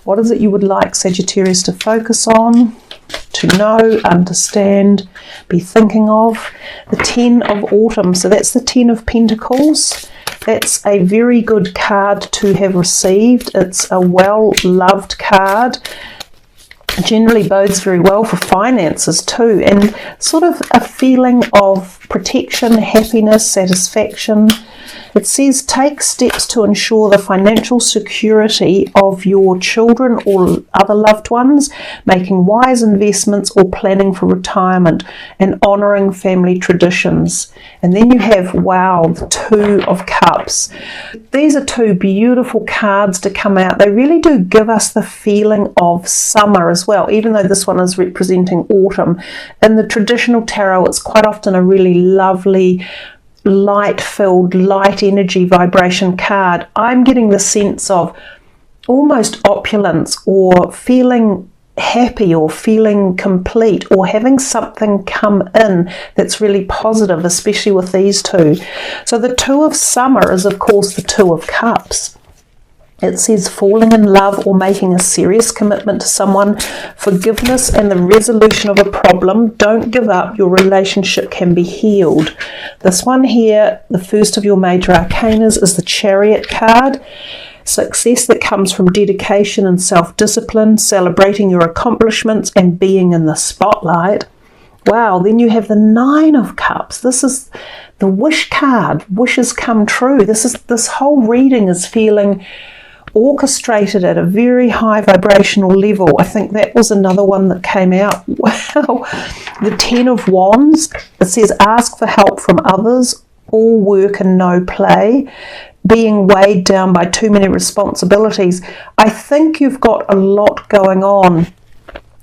What is it you would like Sagittarius to focus on, to know, understand, be thinking of? The 10 of Autumn, so that's the 10 of Pentacles. That's a very good card to have received. It's a well-loved card. Generally bodes very well for finances too, and sort of a feeling of protection, happiness, satisfaction. It says take steps to ensure the financial security of your children or other loved ones, making wise investments or planning for retirement, and honouring family traditions. And then you have, wow, the 2 of Cups. These are 2 beautiful cards to come out. They really do give us the feeling of summer as well, even though this one is representing autumn. In the traditional tarot, it's quite often a really lovely, light-filled, light energy vibration card. I'm getting the sense of almost opulence, or feeling happy, or feeling complete, or having something come in that's really positive, especially with these 2. So the 2 of Summer is of course the 2 of Cups. It says falling in love or making a serious commitment to someone, forgiveness and the resolution of a problem. Don't give up, your relationship can be healed. This one here, the first of your major arcanas, is the Chariot card. Success that comes from dedication and self-discipline, celebrating your accomplishments and being in the spotlight. Wow, then you have the 9 of Cups. This is the wish card. Wishes come true. This whole reading is feeling orchestrated at a very high vibrational level. I think that was another one that came out. Wow. The 10 of Wands, it says ask for help from others, all work and no play, being weighed down by too many responsibilities. I think you've got a lot going on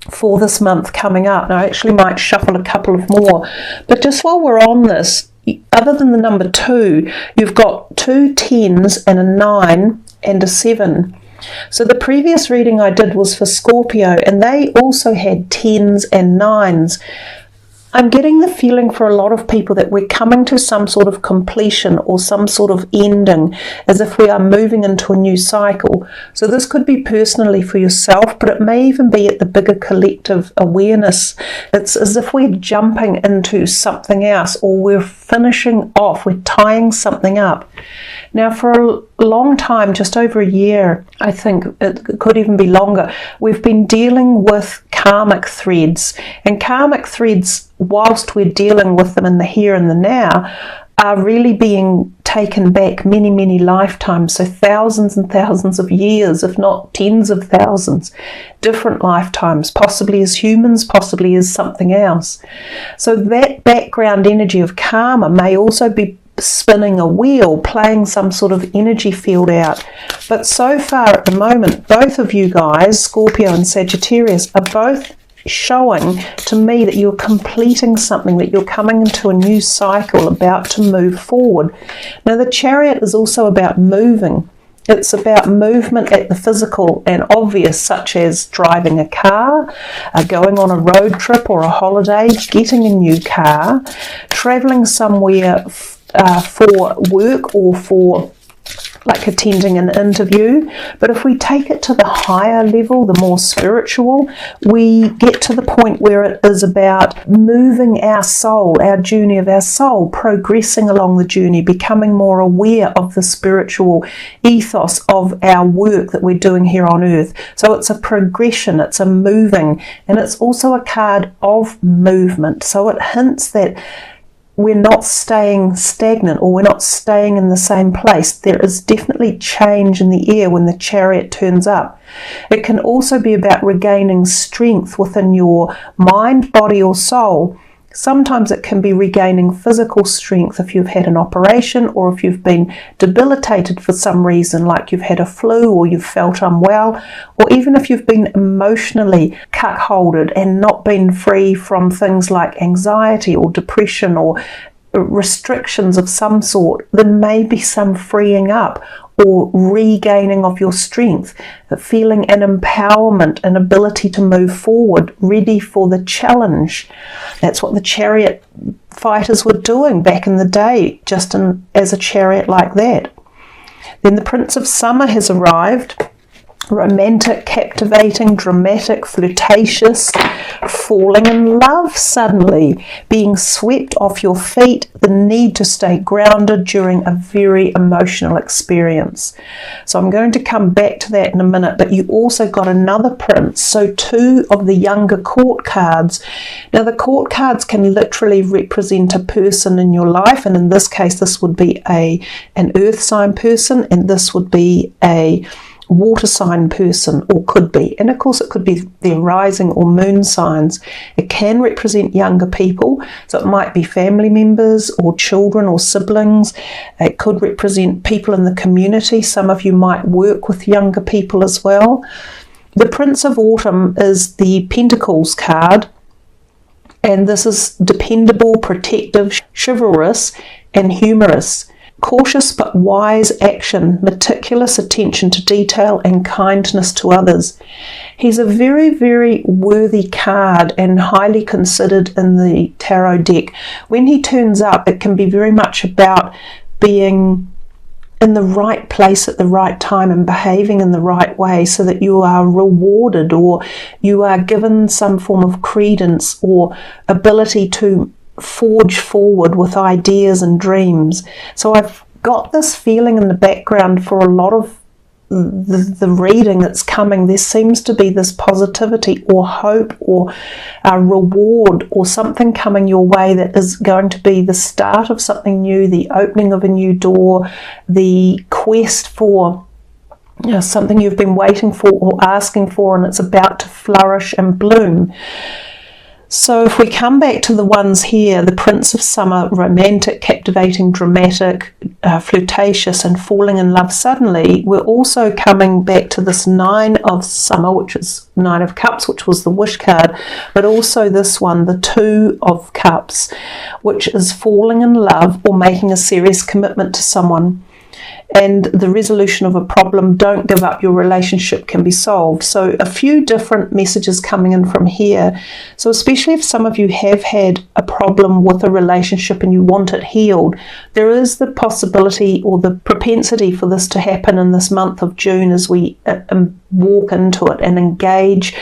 for this month coming up. Now I actually might shuffle a couple of more, but just while we're on this, other than the number 2, you've got 2 10s and a 9 and a 7. So the previous reading I did was for Scorpio, and they also had 10s and 9s. I'm getting the feeling for a lot of people that we're coming to some sort of completion or some sort of ending, as if we are moving into a new cycle. So this could be personally for yourself, but it may even be at the bigger collective awareness. It's as if we're jumping into something else, or we're finishing off, we're tying something up. Now for a long time, just over a year, I think it could even be longer, we've been dealing with karmic threads. And karmic threads, whilst we're dealing with them in the here and the now, are really being taken back many, many lifetimes. So thousands and thousands of years, if not tens of thousands, different lifetimes, possibly as humans, possibly as something else. So that background energy of karma may also be spinning a wheel, playing some sort of energy field out. But so far at the moment, both of you guys, Scorpio and Sagittarius, are both showing to me that you're completing something, that you're coming into a new cycle, about to move forward. Now the Chariot is also about moving. It's about movement at the physical and obvious, such as driving a car, going on a road trip or a holiday, getting a new car, traveling somewhere for work, or for like attending an interview. But if we take it to the higher level, the more spiritual, we get to the point where it is about moving our soul, our journey of our soul, progressing along the journey, becoming more aware of the spiritual ethos of our work that we're doing here on earth. So it's a progression, it's a moving, and it's also a card of movement. So it hints that we're not staying stagnant, or we're not staying in the same place. There is definitely change in the air when the Chariot turns up. It can also be about regaining strength within your mind, body or soul. Sometimes it can be regaining physical strength if you've had an operation, or if you've been debilitated for some reason, like you've had a flu or you've felt unwell, or even if you've been emotionally cuckolded and not been free from things like anxiety or depression or restrictions of some sort. There may be some freeing up or regaining of your strength, feeling an empowerment, an ability to move forward, ready for the challenge. That's what the Chariot fighters were doing back in the day, just as a chariot like that. Then the Prince of Summer has arrived. romantic, captivating, dramatic, flirtatious, falling in love suddenly, being swept off your feet, the need to stay grounded during a very emotional experience. So I'm going to come back to that in a minute, but you also got another prince, so 2 of the younger court cards. Now the court cards can literally represent a person in your life, and in this case this would be an earth sign person, and this would be a water sign person, or could be, and of course it could be their rising or moon signs. It can represent younger people, so it might be family members or children or siblings. It could represent people in the community. Some of you might work with younger people as well. The Prince of Autumn is the Pentacles card, and this is dependable, protective, chivalrous and humorous. Cautious but wise action, meticulous attention to detail and kindness to others. He's a very, very worthy card and highly considered in the tarot deck. When he turns up, it can be very much about being in the right place at the right time and behaving in the right way so that you are rewarded or you are given some form of credence or ability to forge forward with ideas and dreams. So I've got this feeling in the background for a lot of the reading that's coming. There seems to be this positivity or hope or a reward or something coming your way that is going to be the start of something new, the opening of a new door, the quest for something you've been waiting for or asking for, and it's about to flourish and bloom. So if we come back to the ones here, the Prince of Summer, romantic, captivating, dramatic, flirtatious and falling in love suddenly, we're also coming back to this 9 of Summer, which is 9 of Cups, which was the wish card, but also this one, the 2 of Cups, which is falling in love or making a serious commitment to someone. And the resolution of a problem, don't give up, your relationship can be solved. So a few different messages coming in from here. So especially if some of you have had a problem with a relationship and you want it healed, there is the possibility or the propensity for this to happen in this month of June as we walk into it and engage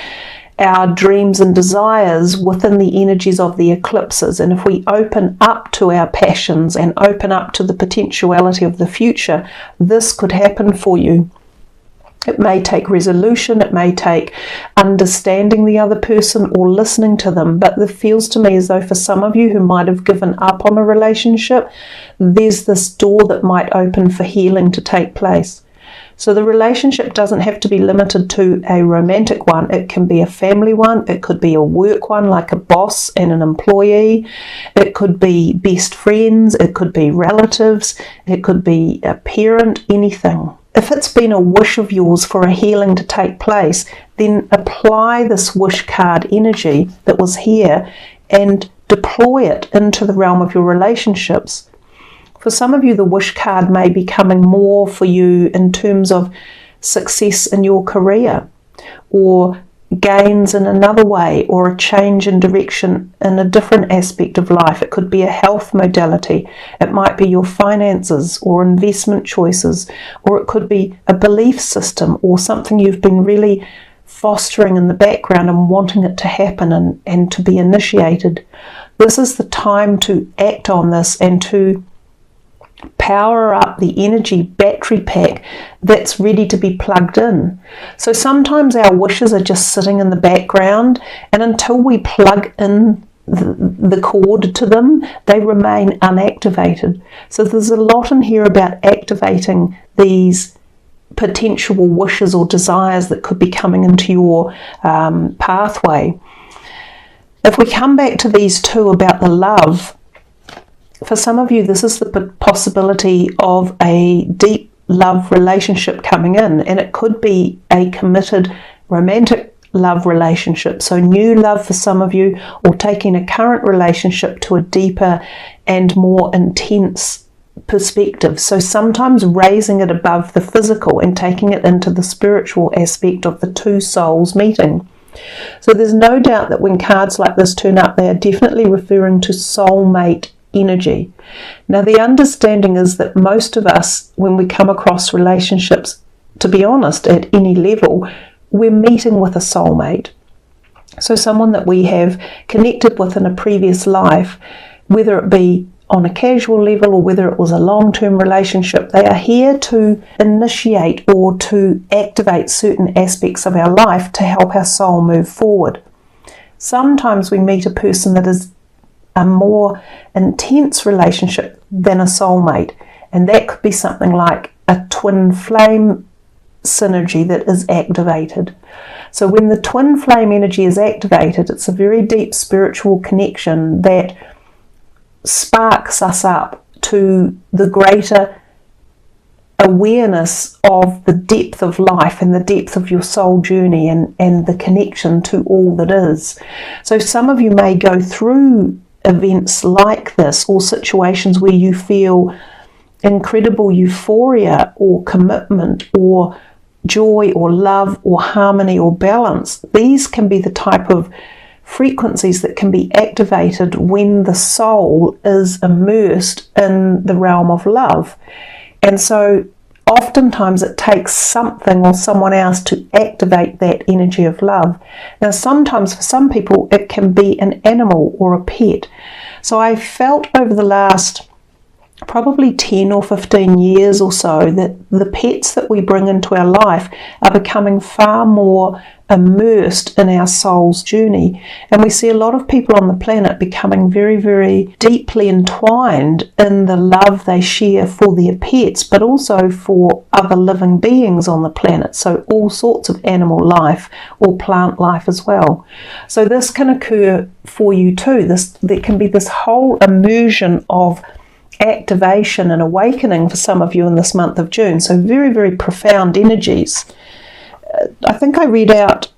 our dreams and desires within the energies of the eclipses. And if we open up to our passions and open up to the potentiality of the future, this could happen for you. It may take resolution, it may take understanding the other person or listening to them, but it feels to me as though for some of you who might have given up on a relationship, there's this door that might open for healing to take place. So the relationship doesn't have to be limited to a romantic one. It can be a family one. It could be a work one, like a boss and an employee. It could be best friends. It could be relatives. It could be a parent, anything. If it's been a wish of yours for a healing to take place, then apply this wish card energy that was here and deploy it into the realm of your relationships. For some of you, the wish card may be coming more for you in terms of success in your career or gains in another way or a change in direction in a different aspect of life. It could be a health modality. It might be your finances or investment choices, or it could be a belief system or something you've been really fostering in the background and wanting it to happen and to be initiated. This is the time to act on this and to power up the energy battery pack that's ready to be plugged in. So sometimes our wishes are just sitting in the background, and until we plug in the cord to them, they remain unactivated. So there's a lot in here about activating these potential wishes or desires that could be coming into your pathway. If we come back to these 2 about the love, for some of you, this is the possibility of a deep love relationship coming in, and it could be a committed romantic love relationship. So new love for some of you, or taking a current relationship to a deeper and more intense perspective. So sometimes raising it above the physical and taking it into the spiritual aspect of the 2 souls meeting. So there's no doubt that when cards like this turn up, they are definitely referring to soulmate energy. Now the understanding is that most of us, when we come across relationships, to be honest, at any level, we're meeting with a soulmate. So someone that we have connected with in a previous life, whether it be on a casual level or whether it was a long-term relationship, they are here to initiate or to activate certain aspects of our life to help our soul move forward. Sometimes we meet a person that is a more intense relationship than a soulmate, and that could be something like a twin flame synergy that is activated. So when the twin flame energy is activated, it's a very deep spiritual connection that sparks us up to the greater awareness of the depth of life and the depth of your soul journey and the connection to all that is. So some of you may go through events like this, or situations where you feel incredible euphoria or commitment or joy or love or harmony or balance. These can be the type of frequencies that can be activated when the soul is immersed in the realm of love. And so oftentimes it takes something or someone else to activate that energy of love. Now sometimes for some people it can be an animal or a pet. So I felt over the last probably 10 or 15 years or so that the pets that we bring into our life are becoming far more immersed in our soul's journey, and we see a lot of people on the planet becoming very, very deeply entwined in the love they share for their pets, but also for other living beings on the planet, so all sorts of animal life or plant life as well. So this can occur for you too. There can be this whole immersion of activation and awakening for some of you in this month of June. So very, very profound energies. I think I read a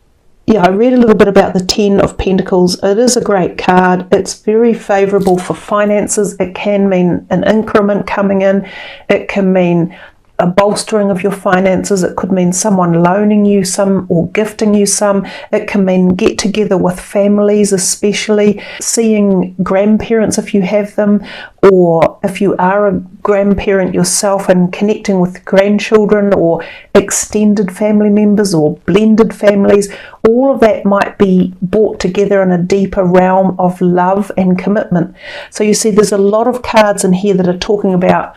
little bit about the 10 of Pentacles. It is a great card. It's very favourable for finances. It can mean an increment coming in. It can mean a bolstering of your finances. It could mean someone loaning you some or gifting you some. It can mean get together with families, especially seeing grandparents if you have them, or if you are a grandparent yourself and connecting with grandchildren or extended family members or blended families. All of that might be brought together in a deeper realm of love and commitment. So you see there's a lot of cards in here that are talking about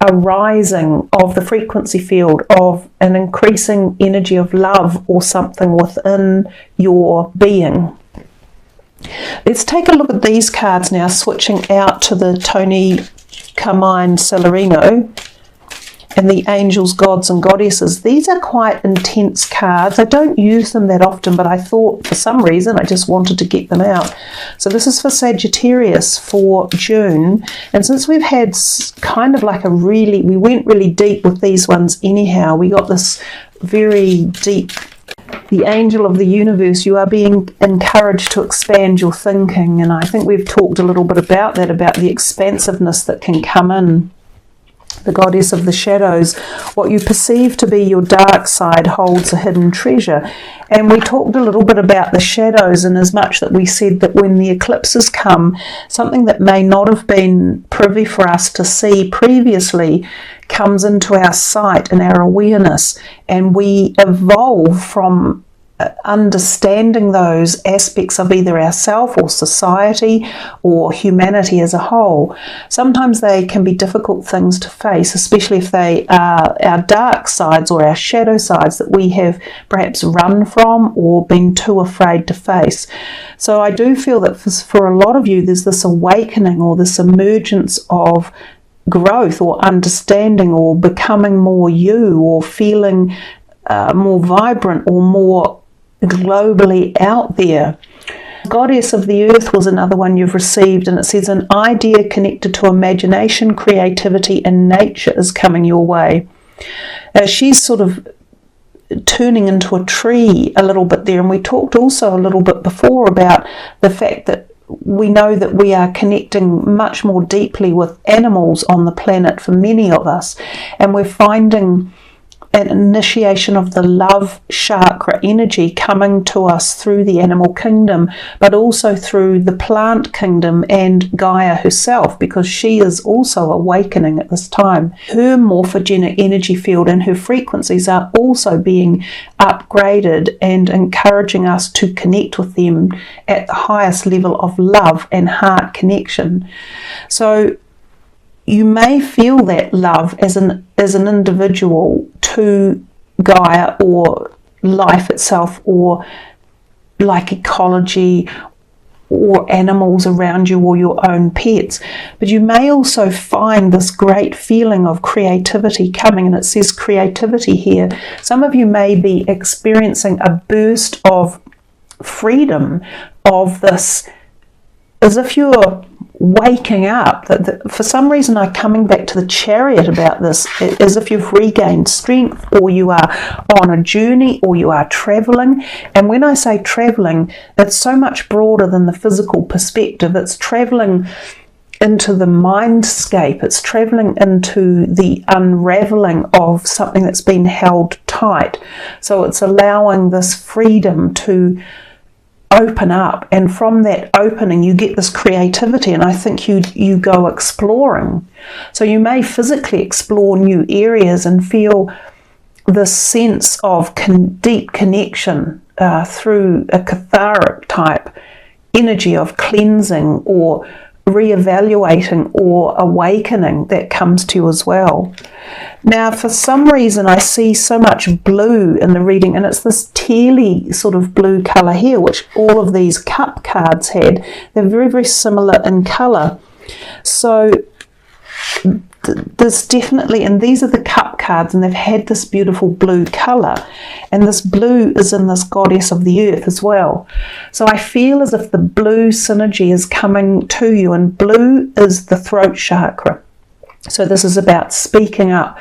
a rising of the frequency field of an increasing energy of love or something within your being. Let's take a look at these cards now, switching out to the Tony Carmine Celerino and the angels, gods and goddesses. These are quite intense cards. I don't use them that often, but I thought for some reason I just wanted to get them out. So this is for Sagittarius for June. And since we've had kind of like we went really deep with these ones anyhow, we got this very deep, the angel of the universe. You are being encouraged to expand your thinking. And I think we've talked a little bit about that, about the expansiveness that can come in. The goddess of the shadows, what you perceive to be your dark side holds a hidden treasure. And we talked a little bit about the shadows, in as much that we said that when the eclipses come, something that may not have been privy for us to see previously comes into our sight and our awareness, and we evolve from understanding those aspects of either ourself or society or humanity as a whole. Sometimes they can be difficult things to face, especially if they are our dark sides or our shadow sides that we have perhaps run from or been too afraid to face. So I do feel that for a lot of you there's this awakening or this emergence of growth or understanding or becoming more you, or feeling more vibrant or more globally out there. Goddess of the Earth was another one you've received, and it says an idea connected to imagination, creativity and nature is coming your way. She's sort of turning into a tree a little bit there, and we talked also a little bit before about the fact that we know that we are connecting much more deeply with animals on the planet for many of us, and we're finding an initiation of the love chakra energy coming to us through the animal kingdom, but also through the plant kingdom and Gaia herself, because she is also awakening at this time. Her morphogenic energy field and her frequencies are also being upgraded and encouraging us to connect with them at the highest level of love and heart connection. So you may feel that love as an individual to Gaia or life itself, or like ecology or animals around you or your own pets. But you may also find this great feeling of creativity coming, and it says creativity here. Some of you may be experiencing a burst of freedom, of this, as if you're waking up. For some reason I'm coming back to the Chariot about this, as if you've regained strength, or you are on a journey, or you are travelling. And when I say travelling, it's so much broader than the physical perspective. It's travelling into the mindscape. It's travelling into the unravelling of something that's been held tight. So it's allowing this freedom to open up, and from that opening you get this creativity, and I think you go exploring. So you may physically explore new areas and feel this sense of deep connection through a cathartic type energy of cleansing or reevaluating or awakening that comes to you as well. Now, for some reason I see so much blue in the reading, and it's this tealy sort of blue colour here, which all of these cup cards had. They're very, very similar in colour. So there's definitely, and these are the cup cards, and they've had this beautiful blue colour, and this blue is in this goddess of the earth as well. So I feel as if the blue synergy is coming to you, and blue is the throat chakra. So this is about speaking up,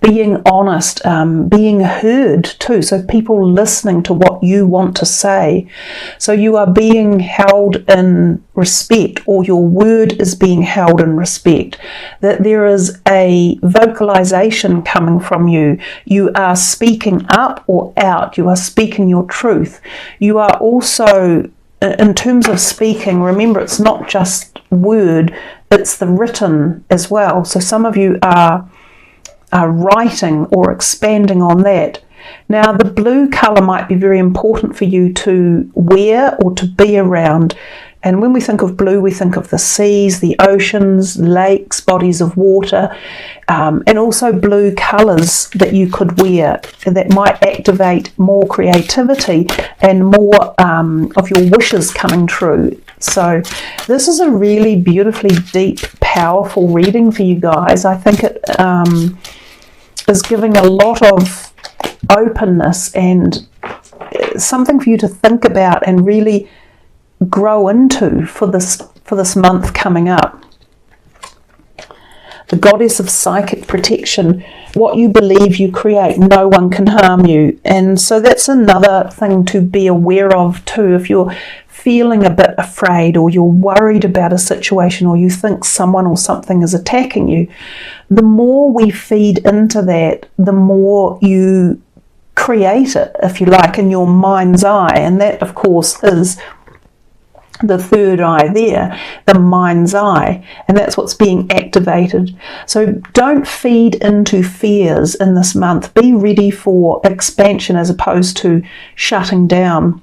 being honest, being heard too. So people listening to what you want to say. So you are being held in respect, or your word is being held in respect. That there is a vocalization coming from you. You are speaking up or out. You are speaking your truth. You are also, in terms of speaking, remember it's not just word, it's the written as well. So some of you are writing or expanding on that. Now, the blue colour might be very important for you to wear or to be around. And when we think of blue, we think of the seas, the oceans, lakes, bodies of water, and also blue colours that you could wear that might activate more creativity and more of your wishes coming true. So this is a really beautifully deep, powerful reading for you guys. I think it is giving a lot of openness and something for you to think about and really grow into for this month coming up. The goddess of psychic protection. What you believe you create, no one can harm you. And so that's another thing to be aware of too. If you're feeling a bit afraid, or you're worried about a situation, or you think someone or something is attacking you, the more we feed into that, the more you create it, if you like, in your mind's eye. And that, of course, is the third eye there, the mind's eye, and that's what's being activated. So don't feed into fears in this month. Be ready for expansion as opposed to shutting down.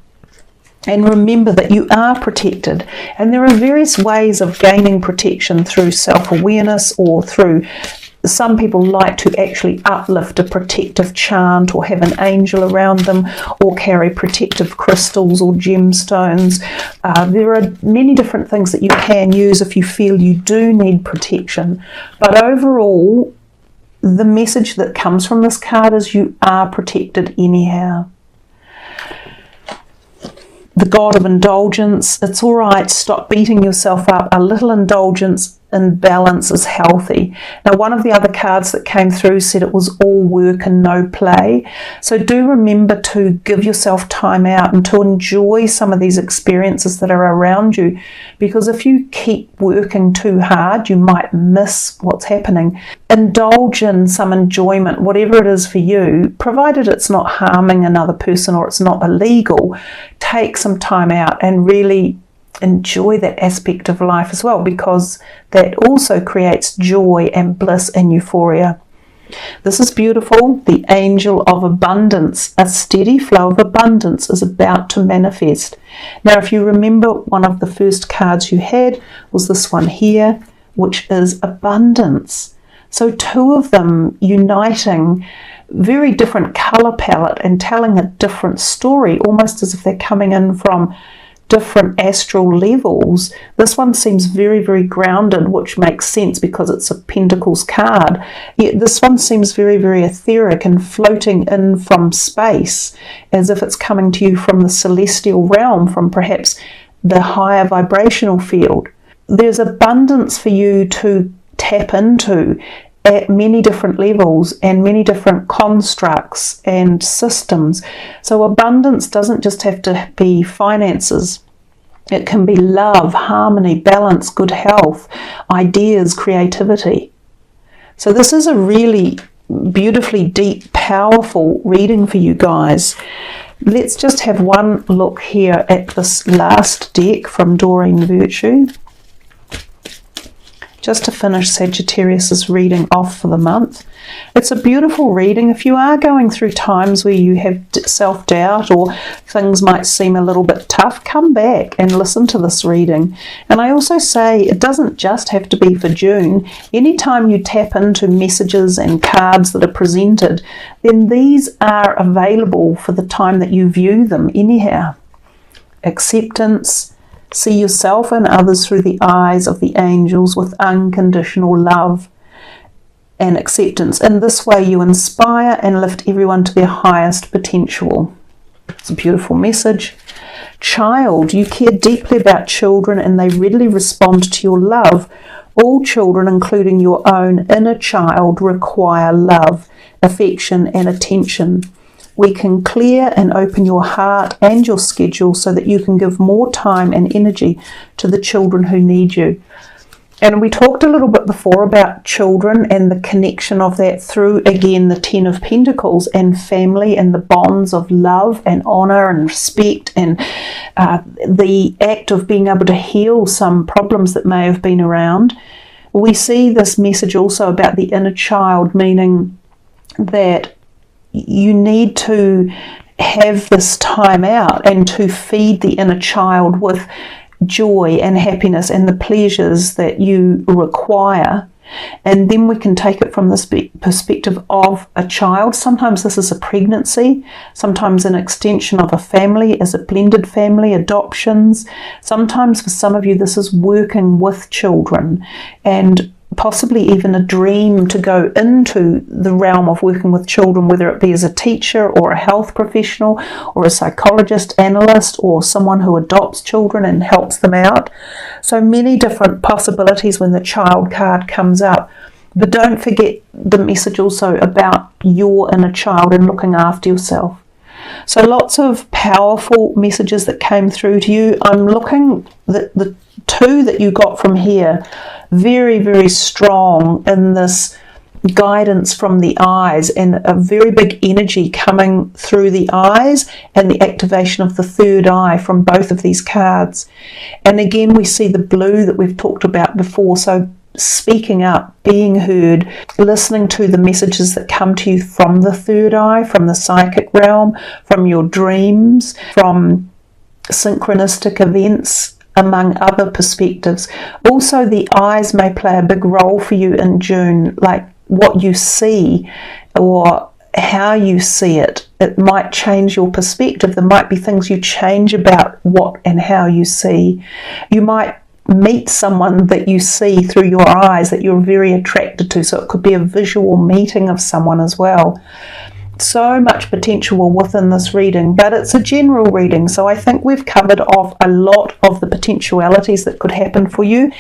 And remember that you are protected, and there are various ways of gaining protection through self-awareness, or through, some people like to actually uplift a protective chant or have an angel around them, or carry protective crystals or gemstones. There are many different things that you can use if you feel you do need protection. But overall, the message that comes from this card is you are protected anyhow. the god of indulgence. It's all right, stop beating yourself up. A little indulgence and balance is healthy. Now, one of the other cards that came through said it was all work and no play. So do remember to give yourself time out and to enjoy some of these experiences that are around you, because if you keep working too hard, you might miss what's happening. Indulge in some enjoyment, whatever it is for you, provided it's not harming another person or it's not illegal. Take some time out and really enjoy that aspect of life as well, because that also creates joy and bliss and euphoria. This is beautiful. The angel of abundance, a steady flow of abundance is about to manifest. Now, if you remember, one of the first cards you had was this one here, which is abundance. So two of them uniting, very different color palette and telling a different story, almost as if they're coming in from different astral levels. This one seems very, very grounded, which makes sense because it's a Pentacles card. Yet this one seems very, very etheric and floating in from space, as if it's coming to you from the celestial realm, from perhaps the higher vibrational field. There's abundance for you to tap into at many different levels and many different constructs and systems. So abundance doesn't just have to be finances. It can be love, harmony, balance, good health, ideas, creativity. So this is a really beautifully deep, powerful reading for you guys. Let's just have one look here at this last deck from Doreen Virtue, just to finish Sagittarius's reading off for the month. It's a beautiful reading. If you are going through times where you have self-doubt or things might seem a little bit tough, come back and listen to this reading. And I also say it doesn't just have to be for June. Anytime you tap into messages and cards that are presented, then these are available for the time that you view them anyhow. Acceptance. See yourself and others through the eyes of the angels with unconditional love and acceptance. In this way, you inspire and lift everyone to their highest potential. It's a beautiful message. Child, you care deeply about children and they readily respond to your love. All children, including your own inner child, require love, affection, and attention. We can clear and open your heart and your schedule so that you can give more time and energy to the children who need you. And we talked a little bit before about children and the connection of that through, again, the Ten of Pentacles and family and the bonds of love and honour and respect and the act of being able to heal some problems that may have been around. We see this message also about the inner child, meaning that you need to have this time out and to feed the inner child with joy and happiness and the pleasures that you require. And then we can take it from this perspective of a child. Sometimes this is a pregnancy, sometimes an extension of a family as a blended family, adoptions. Sometimes for some of you this is working with children and possibly even a dream to go into the realm of working with children, whether it be as a teacher or a health professional or a psychologist, analyst, or someone who adopts children and helps them out. So many different possibilities when the child card comes up. But don't forget the message also about your inner child and looking after yourself. So lots of powerful messages that came through to you. I'm looking at the two that you got from here, very, very strong in this guidance from the eyes and a very big energy coming through the eyes and the activation of the third eye from both of these cards. And again, we see the blue that we've talked about before. So speaking up, being heard, listening to the messages that come to you from the third eye, from the psychic realm, from your dreams, from synchronistic events, among other perspectives. Also, the eyes may play a big role for you in June, like what you see or how you see it. It might change your perspective. There might be things you change about what and how you see. You might meet someone that you see through your eyes that you're very attracted to, so it could be a visual meeting of someone as well. So much potential within this reading, but it's a general reading, so I think we've covered off a lot of the potentialities that could happen for you.